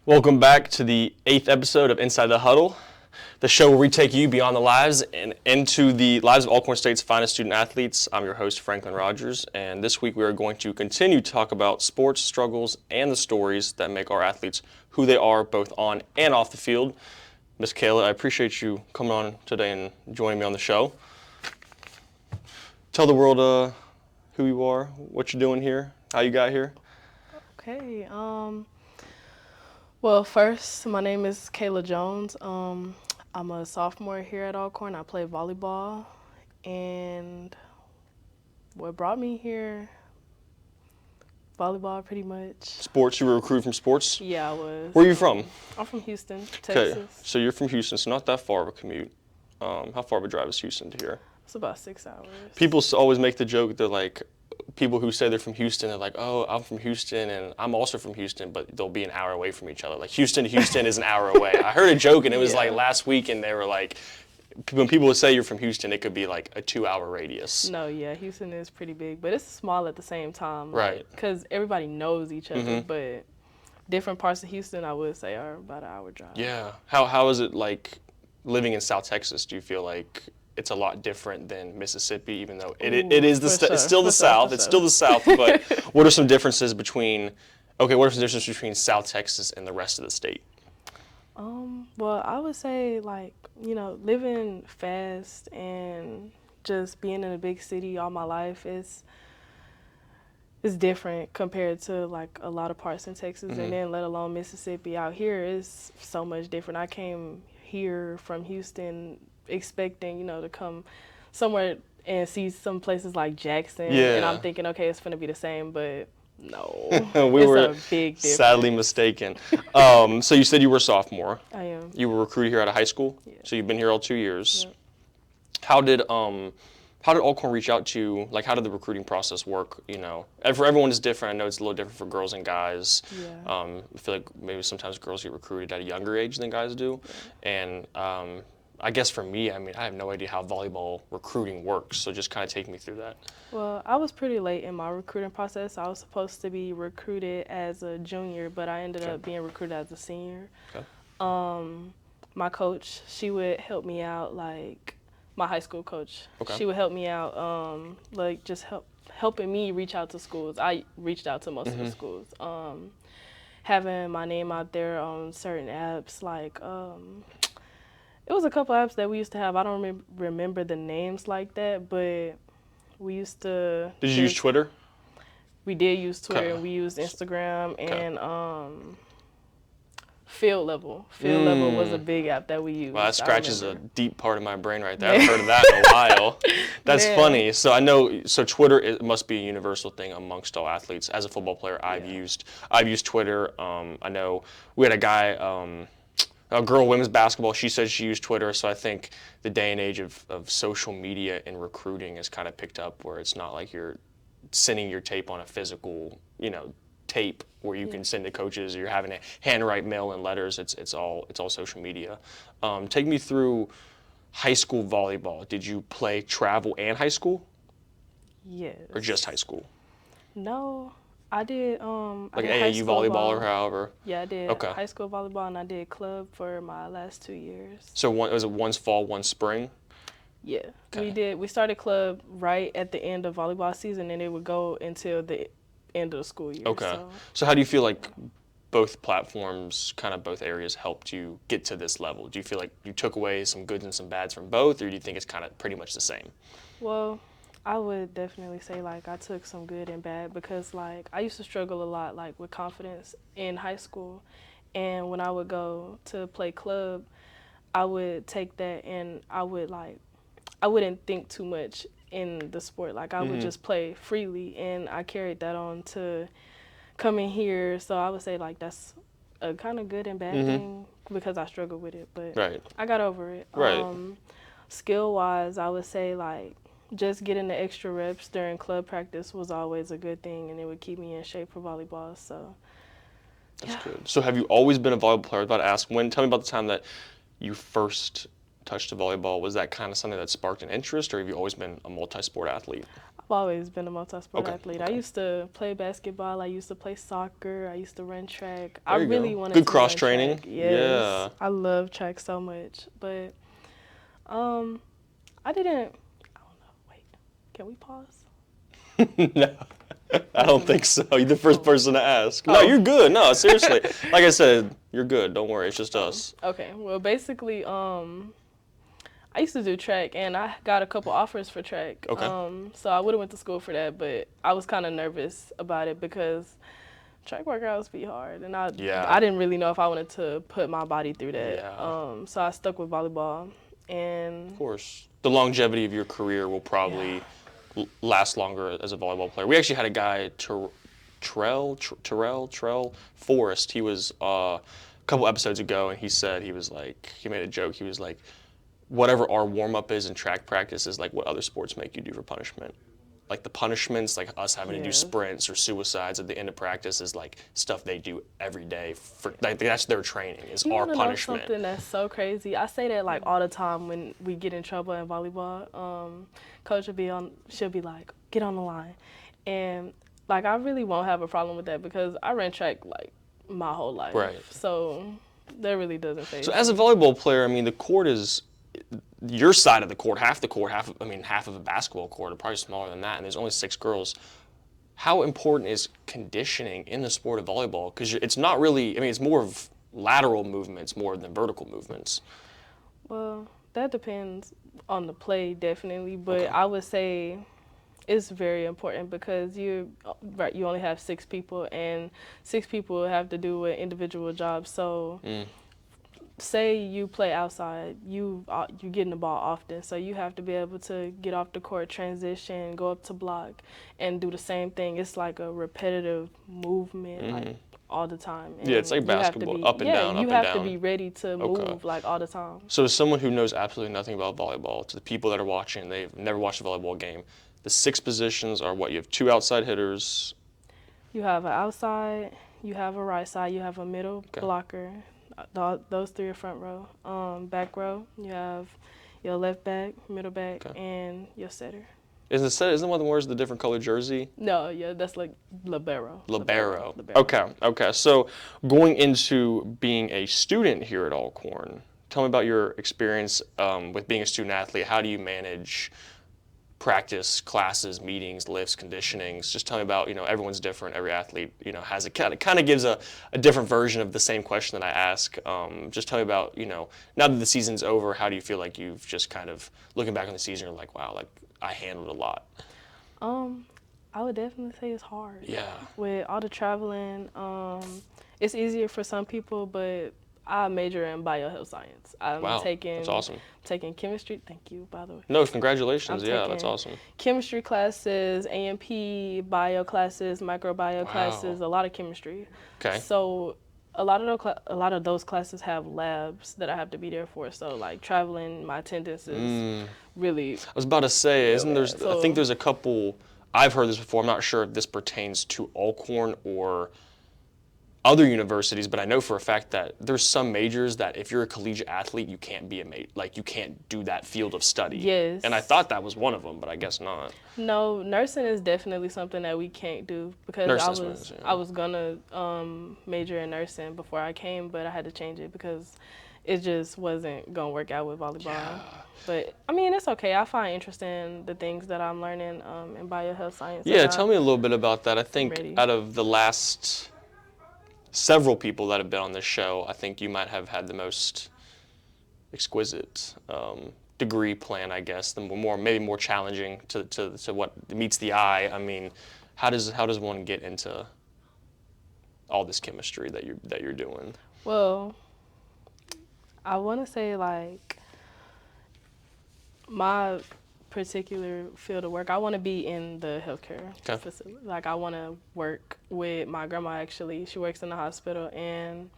Welcome back to the 8th episode of Inside the Huddle, the show where we take you beyond the lives and into the lives of Alcorn State's finest student athletes. I'm your host, Franklin Rogers, and this week we are going to continue to talk about sports, struggles, and the stories that make our athletes who they are, both on and off the field. Miss Kayla, I appreciate you coming on today and joining me on the show. Tell the world who you are, what you're doing here, how you got here. Okay. Well, first, my name is Kayla Jones. I'm a sophomore here at Alcorn. I play volleyball, and what brought me here, volleyball, pretty much. Sports, you were recruited from sports? Yeah, I was. Where are you from? I'm from Houston, Texas. Okay, so you're from Houston, so not that far of a commute. How far of a drive is Houston to here? It's about 6 hours. People always make the joke, they're like, people who say they're from Houston, they're like, oh, I'm from Houston and I'm also from Houston, but they'll be an hour away from each other. Like Houston to Houston is an hour away. I heard a joke and it was like last week and they were like, when people would say you're from Houston, it could be like a 2-hour radius. No, yeah, Houston is pretty big, but it's small at the same time. Right. Because everybody knows each other, but different parts of Houston, I would say, are about an hour drive. Yeah. How is it like living in South Texas? Do you feel like it's a lot different than Mississippi, even though it's still the South. It's still the South, but what are some differences between South Texas and the rest of the state? Well, I would say, like, living fast and just being in a big city all my life is different compared to, like, a lot of parts in Texas, and then let alone Mississippi. Out here is so much different. I came here from Houston expecting, to come somewhere and see some places like Jackson, and I'm thinking, okay, it's going to be the same, but no, we were a big difference. Sadly mistaken. So you said you were a sophomore. I am. You were recruited here out of high school? Yeah. So you've been here all 2 years. Yep. How did Alcorn reach out to you? Like, how did the recruiting process work? For everyone is different. I know it's a little different for girls and guys. Yeah. I feel like maybe sometimes girls get recruited at a younger age than guys do. Yeah. And I guess for me, I have no idea how volleyball recruiting works, so just kind of take me through that. Well, I was pretty late in my recruiting process. I was supposed to be recruited as a junior, but I ended up being recruited as a senior. Okay. My coach, she would help me out, like my high school coach. Okay. She would help me out, just helping me reach out to schools. I reached out to most of the schools. Having my name out there on certain apps, like it was a couple apps that we used to have. I don't remember the names like that, but we used to. Did you use Twitter? We did use Twitter, and we used Instagram, and Field Level. Field Level was a big app that we used. Wow, that scratches a deep part of my brain right there. I haven't heard of that in a while. That's funny. So I know. So Twitter, it must be a universal thing amongst all athletes. As a football player, I've used Twitter. I know we had a guy. Girl women's basketball, she said she used Twitter, so I think the day and age of social media and recruiting has kind of picked up where it's not like you're sending your tape on a physical, tape where you can send to coaches, or you're having to handwrite mail-in letters. It's all social media. Take me through high school volleyball. Did you play travel and high school? Yes. Or just high school? No. I did like I did AAU volleyball or however? Yeah, I did high school volleyball, and I did club for my last 2 years. So was it one fall, one spring? Yeah. Okay. We started club right at the end of volleyball season, and it would go until the end of the school year. Okay. So how do you feel like both platforms, kind of both areas, helped you get to this level? Do you feel like you took away some goods and some bads from both, or do you think it's kind of pretty much the same? Well, I would definitely say, like, I took some good and bad, because, like, I used to struggle a lot, like, with confidence in high school. And when I would go to play club, I would take that and I wouldn't think too much in the sport. Like, I would just play freely, and I carried that on to coming here. So I would say, like, that's a kind of good and bad thing, because I struggled with it. But I got over it. Right. Skill-wise, I would say, like, just getting the extra reps during club practice was always a good thing, and it would keep me in shape for volleyball. So that's good. So have you always been a volleyball player? I was about to ask, tell me about the time that you first touched the volleyball. Was that kind of something that sparked an interest, or have you always been a multi-sport athlete? I've always been a multi-sport Okay, athlete. I okay. used to play basketball. I used to play soccer. I used to run track. I There you really go. wanted Good to run cross-training. track. Yes, Yeah. I love track so much. But um, I didn't. I don't know. Wait, can we pause? No, I don't think so. You're the first Oh. person to ask. No, Oh. you're good. No, seriously. Like I said, you're good. Don't worry. It's just us. Okay. Well, basically, I used to do track, and I got a couple offers for track. Okay. So I would have went to school for that, but I was kind of nervous about it because track workouts be hard, and Yeah. I didn't really know if I wanted to put my body through that. Yeah. So I stuck with volleyball, and Of course. The longevity of your career will probably last longer as a volleyball player. We actually had a guy, Terrell Forrest. He was a couple episodes ago, and he said he made a joke. He was like, whatever our warm up is in track practice is like what other sports make you do for punishment. Like the punishments, like us having to do Yes. sprints or suicides at the end of practice is like stuff they do every day. For like that's their training is you our wanna know punishment. something that's so crazy. I say that like all the time when we get in trouble in volleyball. Coach she'll be like, get on the line, and like I really won't have a problem with that because I ran track like my whole life. Right. So that really doesn't faze So me. as a volleyball player, I mean, the court is your side of the court, half of a basketball court, or probably smaller than that, and there's only 6 girls. How important is conditioning in the sport of volleyball? Because it's not really, I mean, it's more of lateral movements more than vertical movements. Well, that depends on the play, definitely. But Okay. I would say it's very important because you only have 6 people, and 6 people have to do an individual job. So, say you play outside, you getting the ball often, so you have to be able to get off the court, transition, go up to block, and do the same thing. It's like a repetitive movement, like all the time. And Yeah, it's like you have to basketball, be- up and down, you up and have to down. be ready to Okay. move like all the time. So as someone who knows absolutely nothing about volleyball, to the people that are watching, they've never watched a volleyball game, the 6 positions are what? You have 2 outside hitters. You have an outside, you have a right side, you have a middle Okay. blocker. Those 3 are front row. Back row, you have your left back, middle back, Okay. and your setter. Isn't one that wears the different colored jersey? No, yeah, that's like libero. Libero. Okay. So going into being a student here at Alcorn, tell me about your experience with being a student athlete. How do you manage practice, classes, meetings, lifts, conditionings? Just tell me about, everyone's different. Every athlete, has a kind of gives a different version of the same question that I ask. Just tell me about, now that the season's over, how do you feel like you've just kind of, looking back on the season, you're like, wow, like I handled a lot. I would definitely say it's hard. Yeah. With all the traveling, it's easier for some people, but I major in biohealth science. I'm Wow, taking that's awesome. taking chemistry. Thank you, by the way. No, congratulations. I'm Yeah, that's taking awesome. Chemistry classes, A&P, bio classes, microbio Wow. classes, a lot of chemistry. Okay. So a lot of those classes have labs that I have to be there for. So like traveling, my attendance is really. I was about to say, I So- think there's a couple, I've heard this before, I'm not sure if this pertains to Alcorn or other universities, but I know for a fact that there's some majors that if you're a collegiate athlete, you can't be you can't do that field of study. Yes. And I thought that was one of them, but I guess not. No, nursing is definitely something that we can't do because Nursing, yeah. I was gonna major in nursing before I came, but I had to change it because it just wasn't gonna work out with volleyball. Yeah. But I mean, it's okay. I find interest in the things that I'm learning in biohealth science. Yeah, and tell me a little bit about that. I think ready. out of the last several people that have been on this show, I think you might have had the most exquisite degree plan, I guess, maybe more challenging to what meets the eye. I mean, how does one get into all this chemistry that you're doing? Well, I want to say like my particular field of work, I want to be in the healthcare facility. Like I want to work with my grandma. Actually, she works in the hospital, and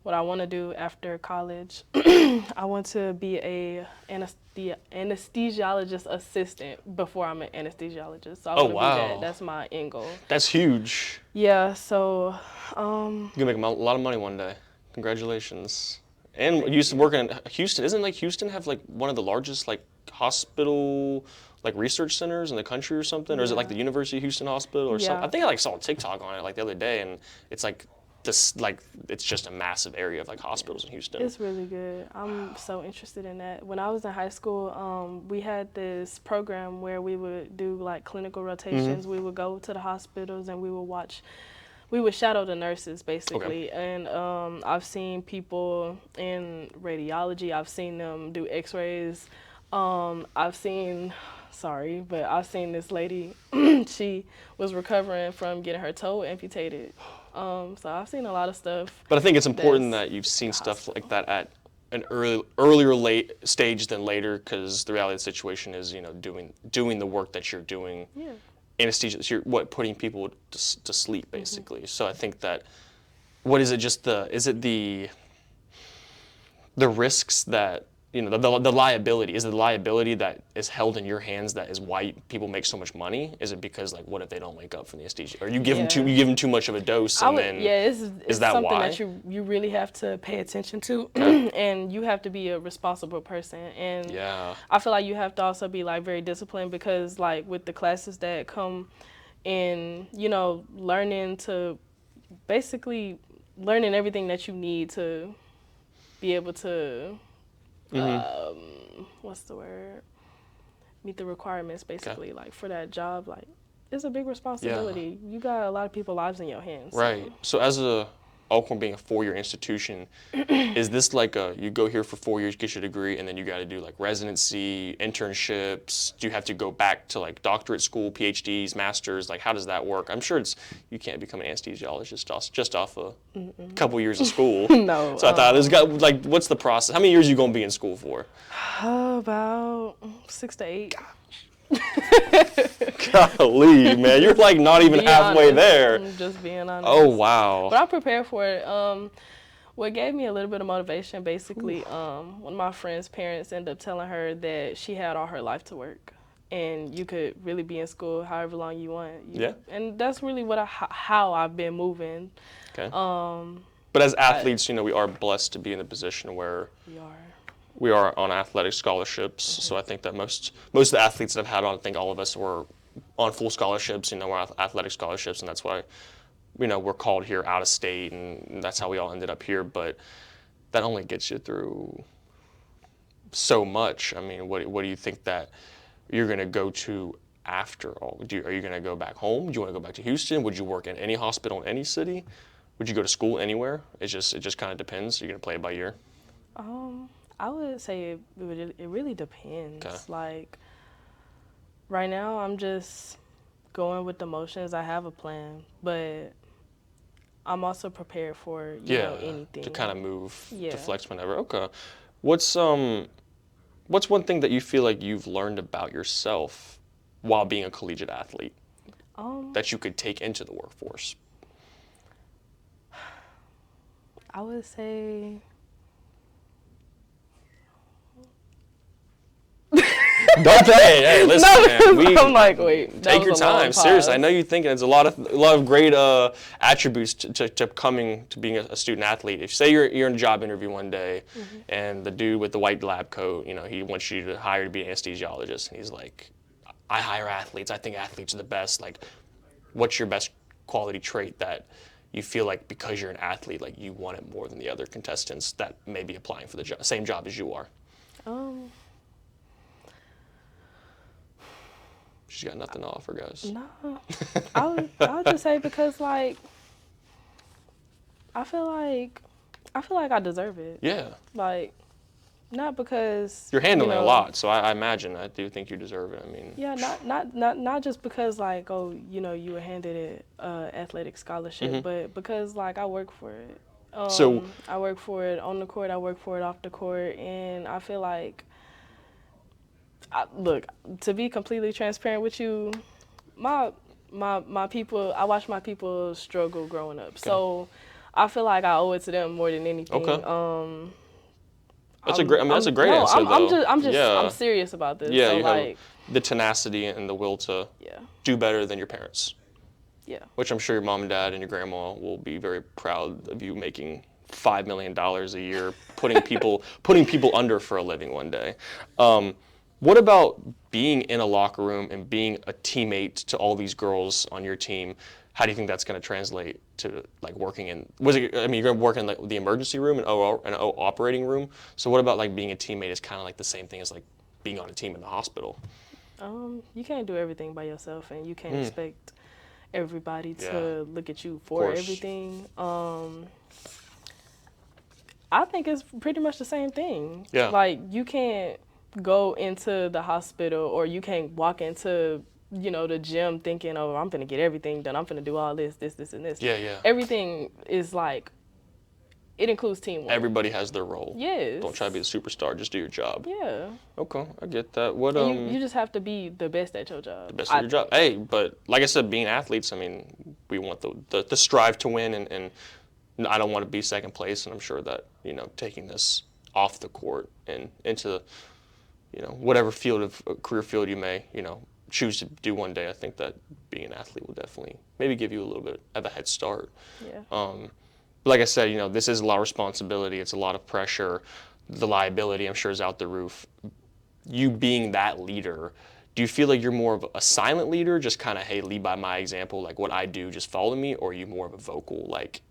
what I want to do after college, I want to be a anesthesiologist assistant before I'm an anesthesiologist. So I want to be that. That's my end goal. That's huge. Yeah. So. You're gonna make a lot of money one day. Congratulations. And you used to work in Houston. Isn't Houston have like one of the largest like hospital like research centers in the country or something, or is it like the University of Houston Hospital or something? Yeah. I think I like saw a TikTok on it like the other day, and it's like this like it's just a massive area of like hospitals in Houston. It's really good. I'm so interested in that. When I was in high school, we had this program where we would do like clinical rotations. We would go to the hospitals and we would shadow the nurses basically. And I've seen people in radiology. I've seen them do X-rays. I've seen this lady. She was recovering from getting her toe amputated. So I've seen a lot of stuff. But I think it's important that you've seen stuff like that at an earlier late stage than later, because the reality of the situation is, you know, doing the work that you're doing. Yeah. Anesthesia, so you're putting people to sleep basically. So I think that is it the risks that, you know, the liability, is it the liability that is held in your hands that is why people make so much money? Is it because, like, what if they don't wake up from the anesthesia, or you give them too much of a dose, and it's that something why? that you really have to pay attention to, and you have to be a responsible person, and I feel like you have to also be like very disciplined, because like with the classes that come in, you know, learning everything that you need to be able to what's the word? Meet the requirements basically, like for that job. Like, it's a big responsibility. You got a lot of people's lives in your hands. Right. So as Alcorn being a 4-year institution, is this like you go here for 4 years, get your degree, and then you got to do like residency, internships? Do you have to go back to like doctorate school, PhDs, masters? Like, how does that work? I'm sure you can't become an anesthesiologist just off a couple years of school. No. So I thought what's the process? How many years are you going to be in school for? About 6 to 8. Golly, man, you're like not even halfway there. I'm just being honest. Oh, wow. But I prepared for it. What gave me a little bit of motivation, basically, one of my friend's parents ended up telling her that she had all her life to work, and you could really be in school however long you want. And that's really how I've been moving. Okay. But as athletes, you know, we are blessed to be in a position where we are on athletic scholarships. So I think that most of the athletes that I've had on, I think all of us were on full scholarships. You know, we're on athletic scholarships, and that's why, you know, we're called here out of state, and that's how we all ended up here. But that only gets you through so much. I mean, what do you think that you're going to go to after all? Are you going to go back home? Do you want to go back to Houston? Would you work in any hospital in any city? Would you go to school anywhere? It just kind of depends. You're going to play it by ear? I would say it really depends. Okay. Like, right now, I'm just going with the motions. I have a plan, but I'm also prepared for, you know, anything. To kind of move, to flex whenever. Okay. What's one thing that you feel like you've learned about yourself while being a collegiate athlete that you could take into the workforce? I would say... Don't say it. Hey, listen, man. I'm like, wait. Take your time. Seriously, I know you're thinking there's a lot of great attributes to coming to being a student athlete. If say you're in a job interview one day, and the dude with the white lab coat, you know, he wants you to hire to be an anesthesiologist, and he's like, I hire athletes. I think athletes are the best. Like, what's your best quality trait that you feel like because you're an athlete, like you want it more than the other contestants that may be applying for the same job as you are? She's got nothing to offer, guys. No, I would just say because, like, I feel like I deserve it. Yeah. Like, not because you're handling a lot, so I imagine I do think you deserve it. I mean. Yeah, not just because, like, oh, you know, you were handed an athletic scholarship, but because, like, I work for it. So I work for it on the court. I work for it off the court, and I feel like. Look, to be completely transparent with you, my people, I watched my people struggle growing up. Okay. So I feel like I owe it to them more than anything. Okay. That's a great answer though. I'm serious about this. Yeah, so you like, have the tenacity and the will to do better than your parents. Yeah. Which I'm sure your mom and dad and your grandma will be very proud of you making $5 million a year, putting people under for a living one day. What about being in a locker room and being a teammate to all these girls on your team? How do you think that's going to translate to like working in? I mean, you're going to work in like the emergency room and an operating room. So what about like being a teammate is kind of like the same thing as like being on a team in the hospital? You can't do everything by yourself, and you can't Mm. expect everybody Yeah, to look at you of for course. everything. I think it's pretty much the same thing. Yeah. Like, you can't go into the hospital, or you can't walk into, the gym thinking, oh, I'm gonna get everything done. I'm gonna do all this, and this. Yeah, yeah. Everything is like, it includes teamwork. Everybody has their role. Yes. Don't try to be the superstar. Just do your job. Yeah. Okay, I get that. What And you just have to be the best at your job. the best at your job. Hey, but like I said, being athletes, I mean, we want the strive to win, and I don't want to be second place. And I'm sure that taking this off the court and into whatever field of career field you may choose to do one day, I think that being an athlete will definitely maybe give you a little bit of a head start. Yeah. Like I said, this is a lot of responsibility. It's a lot of pressure. The liability, I'm sure, is out the roof. You being that leader, do you feel like you're more of a silent leader, just kind of, hey, lead by my example, like what I do, just follow me, or are you more of a vocal, like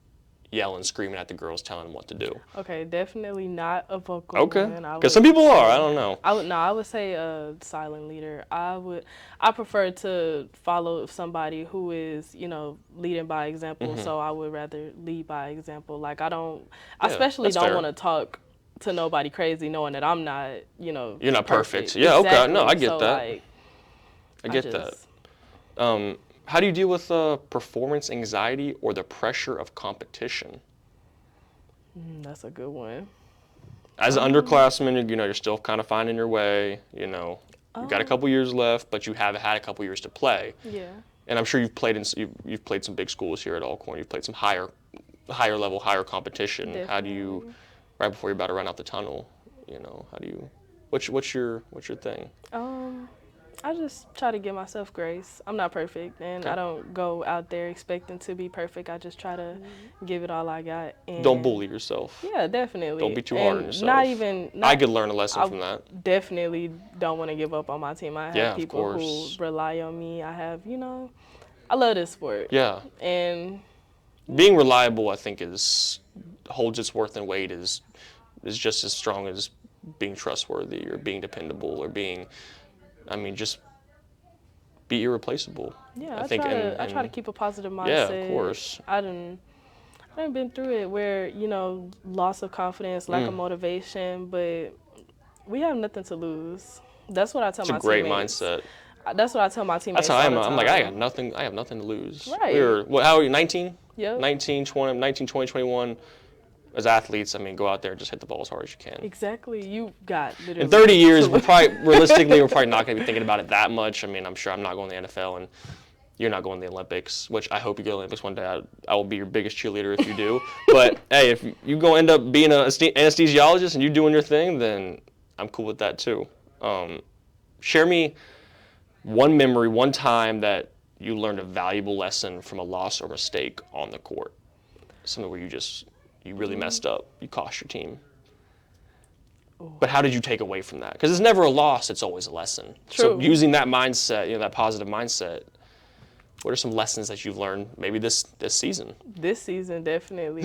yelling, screaming at the girls, telling them what to do? Okay, definitely not a vocal Okay, woman. because some people are. I don't know. I would say a silent leader. I prefer to follow somebody who is, leading by example. Mm-hmm. So I would rather lead by example. Like, I Yeah, especially that's don't fair. want to talk to nobody crazy, knowing that I'm not, You're not perfect. Yeah, okay, no, I get that. Like, I get that. How do you deal with performance anxiety or the pressure of competition? That's a good one. As an underclassman, you're still kind of finding your way. You've got a couple years left, but you have had a couple years to play. Yeah. And I'm sure you've played you've played some big schools here at Alcorn. You've played some higher level, higher competition. Definitely. How do you, right before you're about to run out the tunnel, how do you, what's your thing? I just try to give myself grace. I'm not perfect, and Okay. I don't go out there expecting to be perfect. I just try to give it all I got. And Don't bully yourself. Yeah, definitely. Don't be too hard on And yourself. I could learn a lesson from that. Definitely don't want to give up on my team. I have Yeah, of people who course. rely on me. I have, I love this sport. Yeah. And Being reliable, I think, holds its worth and weight is just as strong as being trustworthy or being dependable or just be irreplaceable. yeah, I think, I try to keep a positive mindset. Yeah, of course. I've been through it where, loss of confidence, lack of motivation, but we have nothing to lose. That's what I tell It's my a great teammates. mindset. That's what I tell my teammates. That's how I am. all the I'm like, I got time. nothing. I have nothing to lose. Right. How are you? 19? Yep. 19, 20, 19, 20, 21. As athletes, go out there and just hit the ball as hard as you can. Exactly. You got literally. In 30 years, we're probably not going to be thinking about it that much. I'm sure I'm not going to the NFL, and you're not going to the Olympics, which I hope you go to the Olympics one day. I will be your biggest cheerleader if you do. But, hey, if you go end up being an anesthesiologist and you doing your thing, then I'm cool with that too. Share me one memory, one time that you learned a valuable lesson from a loss or mistake on the court. Something where you really messed up. You cost your team. But how did you take away from that? Because it's never a loss, it's always a lesson. So True. using that mindset, that positive mindset, what are some lessons that you've learned maybe this season? This season, definitely.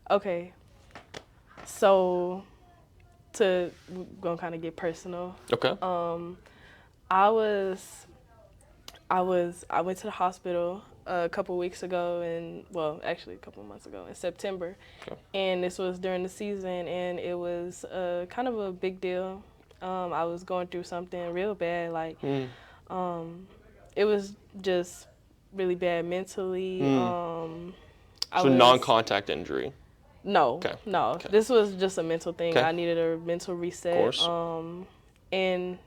Okay. So, we're going to kind of get personal. Okay. I went to the hospital a couple weeks ago, actually a couple months ago in September. Okay. And this was during the season, and it was kind of a big deal. I was going through something real bad, it was just really bad mentally. So non-contact injury. No, Okay. no. Okay. This was just a mental thing. Okay. I needed a mental reset. Of course. And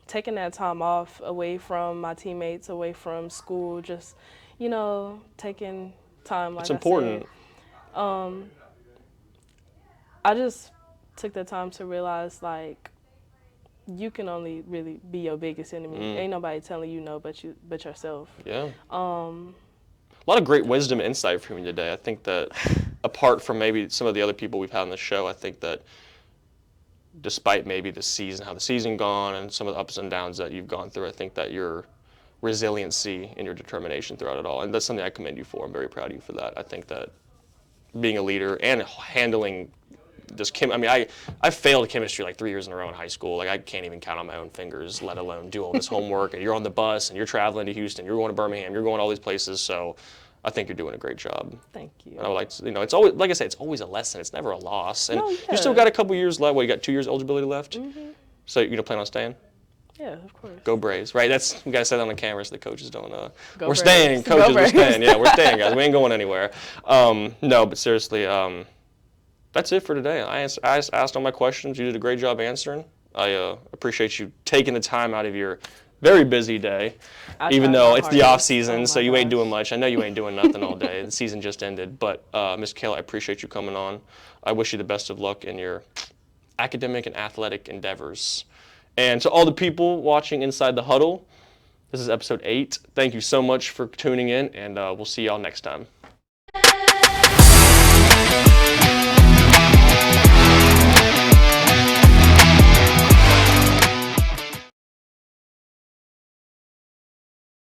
taking that time off away from my teammates, away from school, just, taking time, like It's important. I said. I just took the time to realize, you can only really be your biggest enemy. Ain't nobody telling you no but yourself. Yeah. A lot of great wisdom and insight from you today. I think that apart from maybe some of the other people we've had on the show, I think that despite maybe the season, how the season gone, and some of the ups and downs that you've gone through. I think that your resiliency and your determination throughout it all, and that's something I commend you for. I'm very proud of you for that. I think that being a leader and handling I failed chemistry like 3 years in a row in high school. Like I can't even count on my own fingers, let alone do all this homework. And you're on the bus and you're traveling to Houston, you're going to Birmingham, you're going all these places. So I think you're doing a great job. Thank you. And I would like to, it's always, like I said, it's always a lesson. It's never a loss. And No, you yeah. still got a couple years left. What, you got 2 years eligibility left? Mm-hmm. So you're gonna plan on staying? Yeah, of course. Go Braves, right? We gotta say that on the camera so the coaches don't. Go we're Braves. staying, Go coaches. We're Braves. staying. Yeah, we're staying, guys. We ain't going anywhere. No, but seriously, that's it for today. I asked all my questions. You did a great job answering. I appreciate you taking the time out of your very busy day, even though it's the off season, so you ain't doing much. I know you ain't doing nothing all day. The season just ended. But Ms. Kayla, I appreciate you coming on. I wish you the best of luck in your academic and athletic endeavors. And to all the people watching Inside the Huddle, this is episode 8. Thank you so much for tuning in, and we'll see y'all next time.